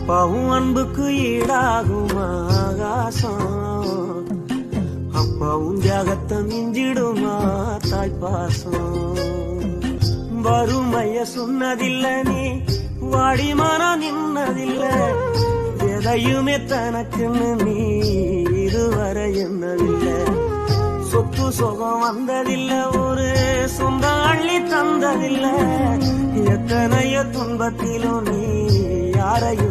அப்பாவும் அன்புக்கு ஈடாகும் ஆகாசம், அப்பாவும் தியாகத்தை மிஞ்சிடுமா தாய்ப்பாசம். வறுமைய சொன்னதில்ல நீ வாடிமானா நின்னதில்ல, எதையுமே தனக்குன்னு நீ இதுவரை என்னதில்லை. சொத்து சுகம் வந்ததில்ல, ஒரு சொந்த அள்ளி தந்ததில்ல, எத்தனையோ துன்பத்திலும் நீ யாரையும்